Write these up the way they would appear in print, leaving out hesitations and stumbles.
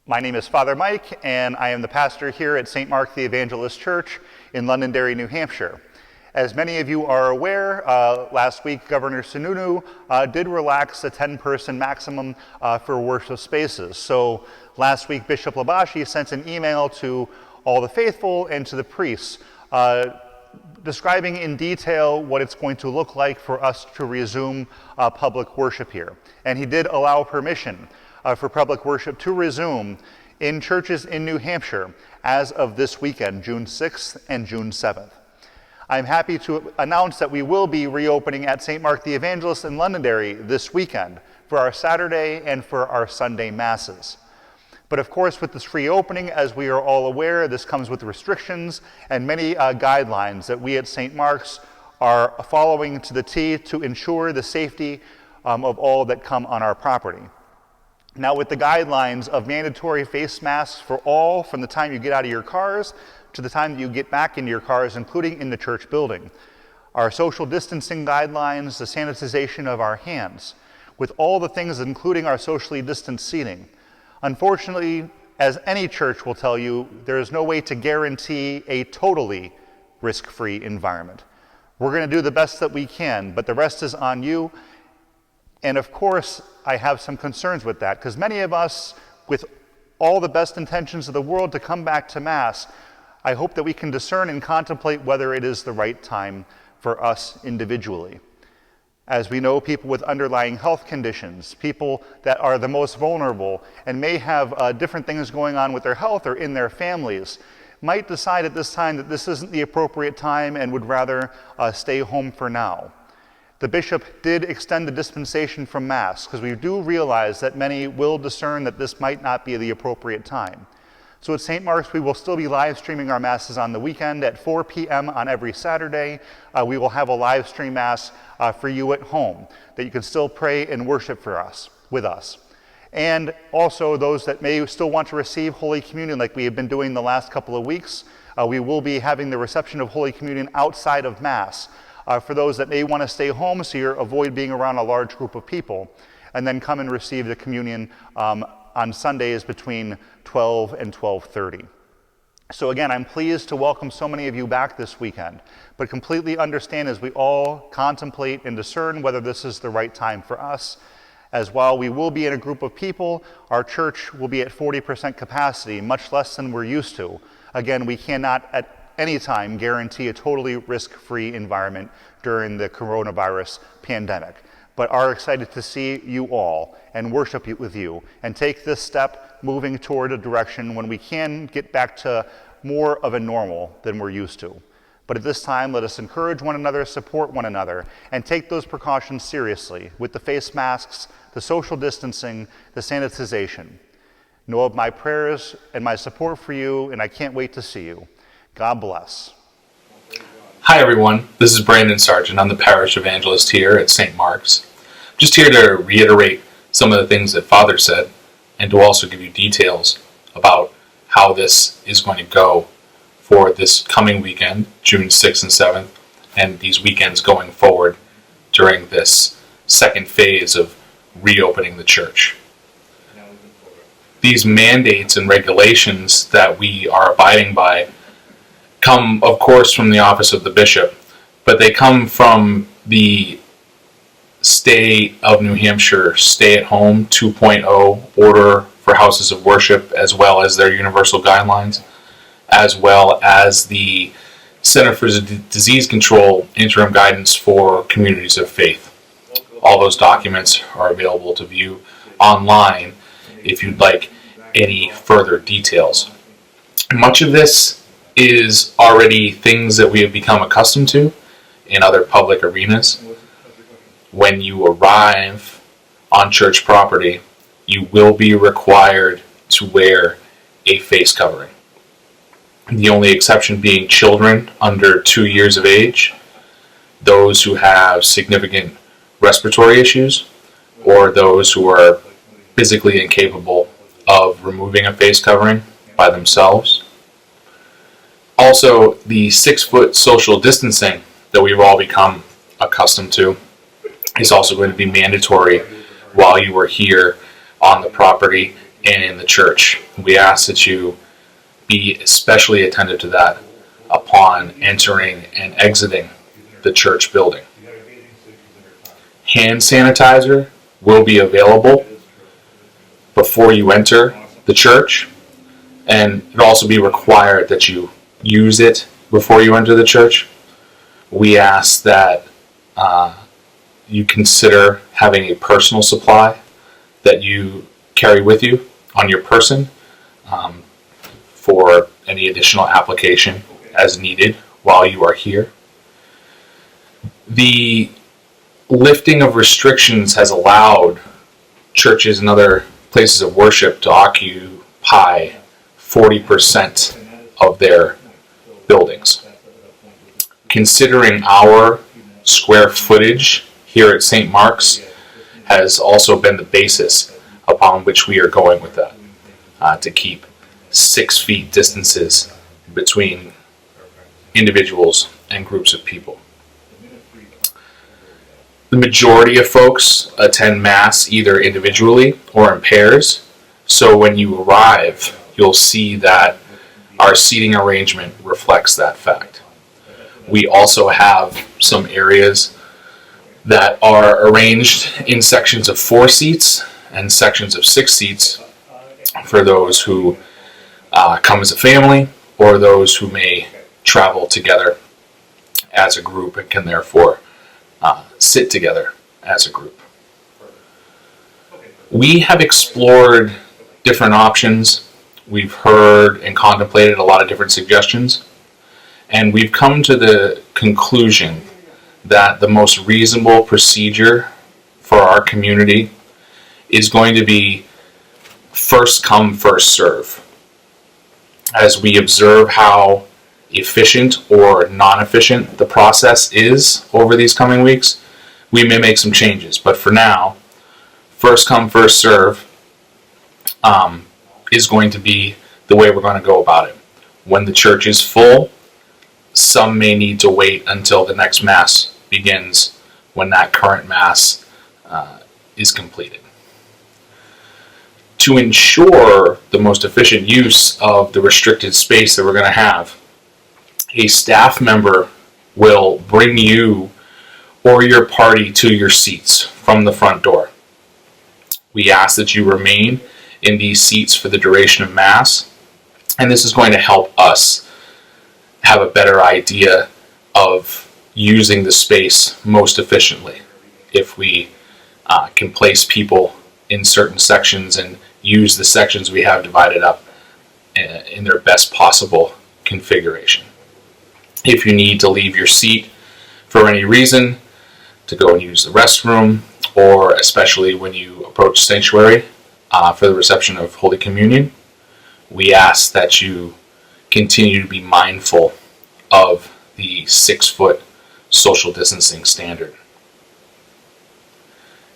My name is Father Mike, and I am the pastor here at St. Mark the Evangelist Church in Londonderry, New Hampshire. As many of you are aware, last week Governor Sununu did relax the 10-person maximum for worship spaces. So last week Bishop Labashi sent an email to all the faithful and to the priests describing in detail what it's going to look like for us to resume public worship here. And he did allow permission for public worship to resume in churches in New Hampshire as of this weekend, June 6th and June 7th. I'm happy to announce that we will be reopening at St. Mark the Evangelist in Londonderry this weekend for our Saturday and for our Sunday Masses. But of course, with this reopening, as we are all aware, this comes with restrictions and many guidelines that we at St. Mark's are following to the T to ensure the safety of all that come on our property. Now, with the guidelines of mandatory face masks for all from the time you get out of your cars to the time that you get back into your cars, including in the church building, our social distancing guidelines, the sanitization of our hands, with all the things including our socially distanced seating. Unfortunately, as any church will tell you, there is no way to guarantee a totally risk-free environment. We're going to do the best that we can, but the rest is on you. And of course, I have some concerns with that, because many of us, with all the best intentions of the world to come back to Mass, I hope that we can discern and contemplate whether it is the right time for us individually. As we know, people with underlying health conditions, people that are the most vulnerable and may have different things going on with their health or in their families, might decide at this time that this isn't the appropriate time and would rather stay home for now. The bishop did extend the dispensation from Mass, because we do realize that many will discern that this might not be the appropriate time. So at St. Mark's, we will still be live streaming our Masses on the weekend at 4 p.m. on every Saturday. We will have a live stream Mass for you at home, that you can still pray and worship with us. And also those that may still want to receive Holy Communion like we have been doing the last couple of weeks, we will be having the reception of Holy Communion outside of Mass. For those that may want to stay home, so you avoid being around a large group of people, and then come and receive the communion on Sundays between 12 and 12:30. So again, I'm pleased to welcome so many of you back this weekend, but completely understand as we all contemplate and discern whether this is the right time for us. As while we will be in a group of people, our church will be at 40% capacity, much less than we're used to. Again, we cannot at any time guarantee a totally risk-free environment during the coronavirus pandemic, but are excited to see you all and worship with you and take this step moving toward a direction when we can get back to more of a normal than we're used to. But at this time, let us encourage one another, support one another, and take those precautions seriously with the face masks, the social distancing, the sanitization. Know of my prayers and my support for you, and I can't wait to see you. God bless. Hi everyone, this is Brandon Sargent. I'm the parish evangelist here at St. Mark's. I'm just here to reiterate some of the things that Father said and to also give you details about how this is going to go for this coming weekend, June 6th and 7th, and these weekends going forward during this second phase of reopening the church. These mandates and regulations that we are abiding by come, of course, from the office of the bishop, but they come from the State of New Hampshire Stay at Home 2.0 order for houses of worship, as well as their universal guidelines, as well as the Center for Disease Control interim guidance for communities of faith. All those documents are available to view online if you'd like any further details. Much of this is already things that we have become accustomed to in other public arenas. When you arrive on church property, you will be required to wear a face covering. The only exception being children under 2 years of age, those who have significant respiratory issues, or those who are physically incapable of removing a face covering by themselves. Also, the 6-foot social distancing that we've all become accustomed to is also going to be mandatory while you are here on the property and in the church. We ask that you be especially attentive to that upon entering and exiting the church building. Hand sanitizer will be available before you enter the church, and it'll also be required that you use it before you enter the church. We ask that you consider having a personal supply that you carry with you on your person for any additional application as needed while you are here. The lifting of restrictions has allowed churches and other places of worship to occupy 40% of their buildings. Considering our square footage here at St. Mark's has also been the basis upon which we are going with that, to keep 6 feet distances between individuals and groups of people. The majority of folks attend Mass either individually or in pairs, so when you arrive, you'll see that our seating arrangement reflects that fact. We also have some areas that are arranged in sections of 4 seats and sections of 6 seats for those who come as a family or those who may travel together as a group and can therefore sit together as a group. We have explored different options. We've heard and contemplated a lot of different suggestions, and we've come to the conclusion that the most reasonable procedure for our community is going to be first come, first serve. As we observe how efficient or non-efficient the process is over these coming weeks, we may make some changes. But for now, first come, first serve is going to be the way we're going to go about it. When the church is full, some may need to wait until the next Mass begins when that current Mass is completed. To ensure the most efficient use of the restricted space that we're going to have, a staff member will bring you or your party to your seats from the front door. We ask that you remain in these seats for the duration of Mass, and this is going to help us have a better idea of using the space most efficiently if we can place people in certain sections and use the sections we have divided up in their best possible configuration. If you need to leave your seat for any reason, to go and use the restroom, or especially when you approach sanctuary for the reception of Holy Communion, we ask that you continue to be mindful of the 6-foot social distancing standard.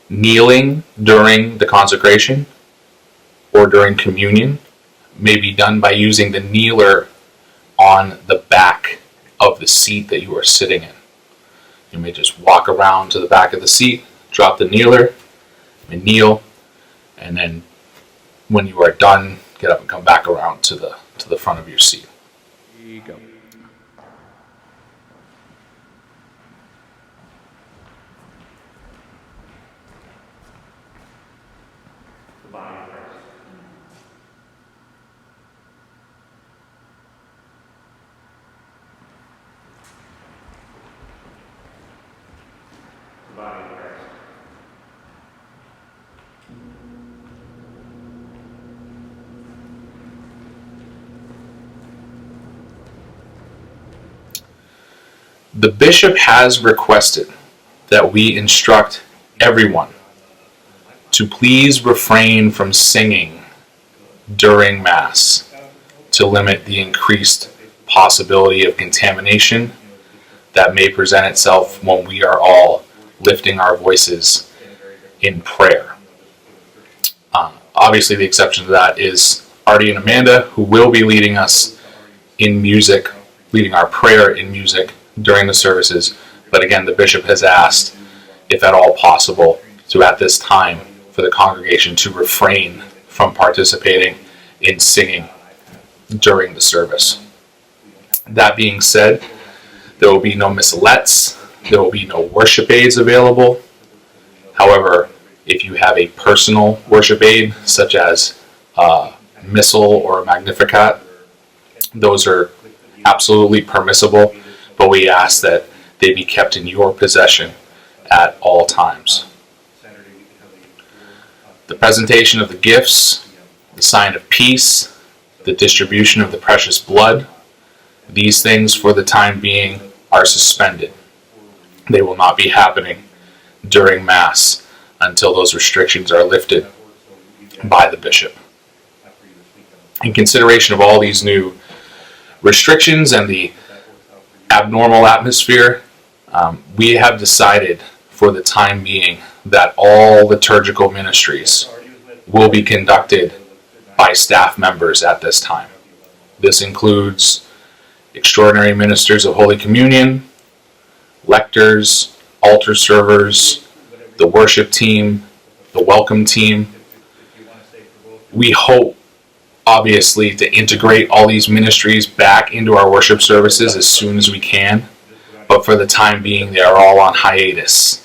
Kneeling during the consecration or during communion may be done by using the kneeler on the back of the seat that you are sitting in. You may just walk around to the back of the seat, drop the kneeler, and kneel, and then when you are done, get up and come back around to the front of your seat. Here you go. The bishop has requested that we instruct everyone to please refrain from singing during Mass to limit the increased possibility of contamination that may present itself when we are all lifting our voices in prayer. Obviously, the exception to that is Artie and Amanda, who will be leading us in music, leading our prayer in music during the services. But again, the bishop has asked, if at all possible, to at this time for the congregation to refrain from participating in singing during the service. That being said, there will be no missalettes, there will be no worship aids available. However, if you have a personal worship aid, such as a missal or a Magnificat, those are absolutely permissible, but we ask that they be kept in your possession at all times. The presentation of the gifts, the sign of peace, the distribution of the precious blood, these things for the time being are suspended. They will not be happening during Mass until those restrictions are lifted by the bishop. In consideration of all these new restrictions and the abnormal atmosphere, we have decided for the time being that all liturgical ministries will be conducted by staff members at this time. This includes extraordinary ministers of Holy Communion, lectors, altar servers, the worship team, the welcome team. We hope, obviously, to integrate all these ministries back into our worship services as soon as we can, but for the time being, they are all on hiatus.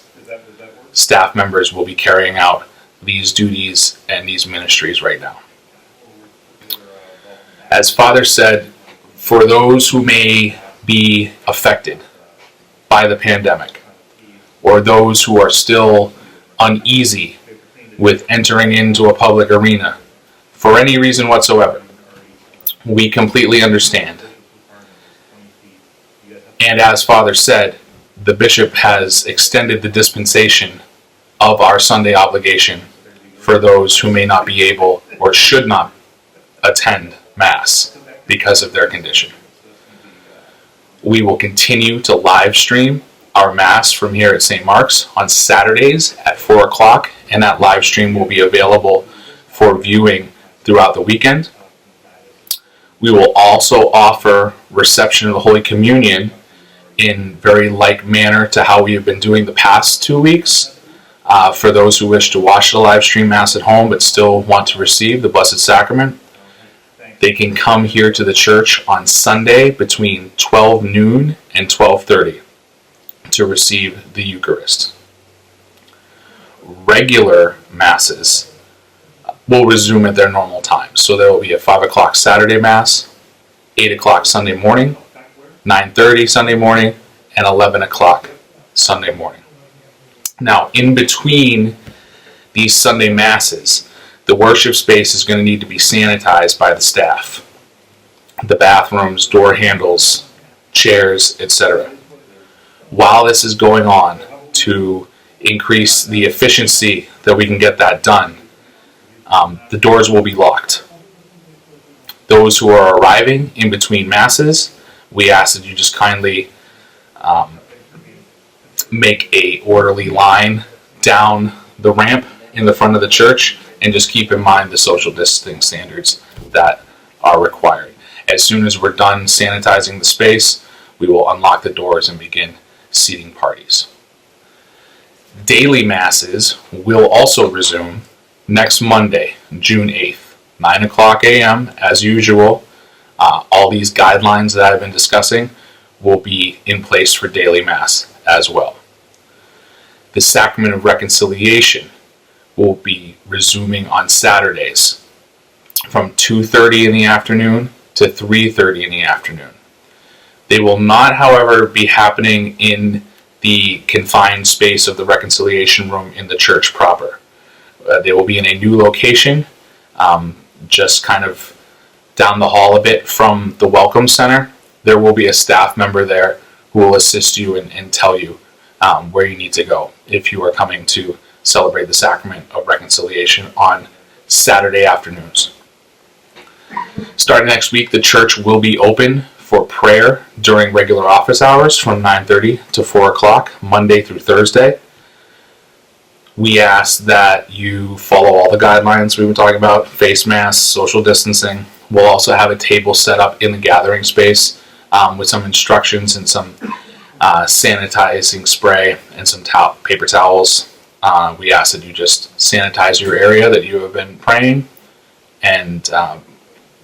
Staff members will be carrying out these duties and these ministries right now. As Father said, for those who may be affected by the pandemic, or those who are still uneasy with entering into a public arena for any reason whatsoever, we completely understand. And as Father said, the bishop has extended the dispensation of our Sunday obligation for those who may not be able or should not attend Mass because of their condition. We will continue to live stream our Mass from here at St. Mark's on Saturdays at 4 o'clock, and that live stream will be available for viewing throughout the weekend. We will also offer reception of the Holy Communion in very like manner to how we have been doing the past 2 weeks. For those who wish to watch the live stream Mass at home but still want to receive the Blessed Sacrament, they can come here to the church on Sunday between 12 noon and 12:30 to receive the Eucharist. Regular Masses will resume at their normal times. So there will be a 5 o'clock Saturday Mass, 8 o'clock Sunday morning, 9:30 Sunday morning, and 11 o'clock Sunday morning. Now, in between these Sunday Masses, the worship space is going to need to be sanitized by the staff. The bathrooms, door handles, chairs, etc. While this is going on, to increase the efficiency that we can get that done, the doors will be locked. Those who are arriving in between Masses, we ask that you just kindly make a orderly line down the ramp in the front of the church, and just keep in mind the social distancing standards that are required. As soon as we're done sanitizing the space, we will unlock the doors and begin seating parties. Daily Masses will also resume next Monday, June 8th, 9 o'clock a.m. as usual. All these guidelines that I've been discussing will be in place for daily Mass as well. The Sacrament of Reconciliation will be resuming on Saturdays from 2:30 in the afternoon to 3:30 in the afternoon. They will not, however, be happening in the confined space of the Reconciliation Room in the church proper. They will be in a new location, just kind of down the hall a bit from the Welcome Center. There will be a staff member there who will assist you and tell you where you need to go if you are coming to celebrate the Sacrament of Reconciliation on Saturday afternoons. Starting next week, the church will be open for prayer during regular office hours from 9:30 to 4 o'clock, Monday through Thursday. We ask that you follow all the guidelines we've been talking about: face masks, social distancing. We'll also have a table set up in the gathering space with some instructions and some sanitizing spray and some paper towels. We ask that you just sanitize your area that you have been praying, and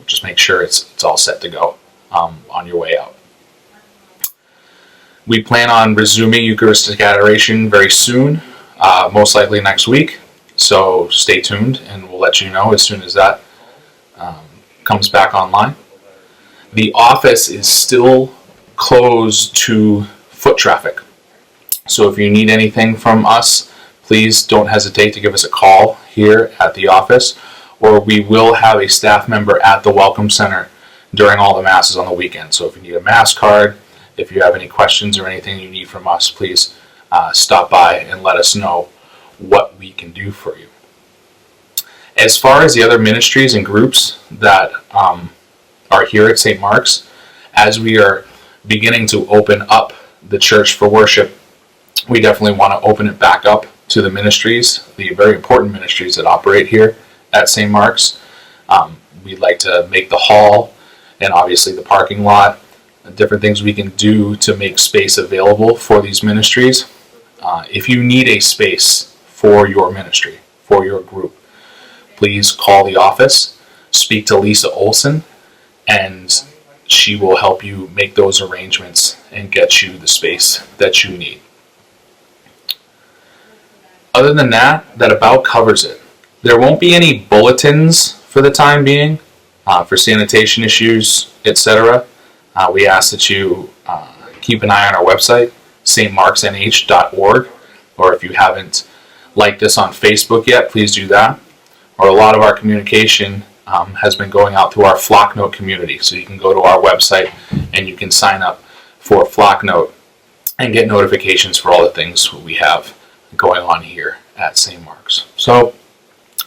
just make sure it's all set to go on your way out. We plan on resuming Eucharistic adoration very soon, most likely next week. So stay tuned, and we'll let you know as soon as that comes back online. The office is still closed to foot traffic. So if you need anything from us, please don't hesitate to give us a call here at the office, or we will have a staff member at the Welcome Center during all the masses on the weekend. So if you need a mass card, if you have any questions or anything you need from us, please stop by and let us know what we can do for you. As far as the other ministries and groups that are here at St. Mark's, as we are beginning to open up the church for worship, we definitely want to open it back up to the ministries, the very important ministries that operate here at St. Mark's. We'd like to make the hall and obviously the parking lot, different things we can do to make space available for these ministries. If you need a space for your ministry, for your group, please call the office, speak to Lisa Olson, and she will help you make those arrangements and get you the space that you need. Other than that, that about covers it. There won't be any bulletins for the time being for sanitation issues, etc. We ask that you keep an eye on our website, stmarksnh.org, or if you haven't liked us on Facebook yet, please do that. Or a lot of our communication has been going out through our Flocknote community. So you can go to our website and you can sign up for Flocknote and get notifications for all the things we have going on here at St. Mark's. So,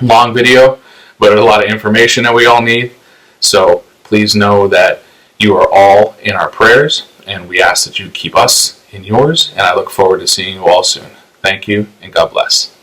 long video, but a lot of information that we all need. So please know that you are all in our prayers, and we ask that you keep us in yours, and I look forward to seeing you all soon. Thank you, and God bless.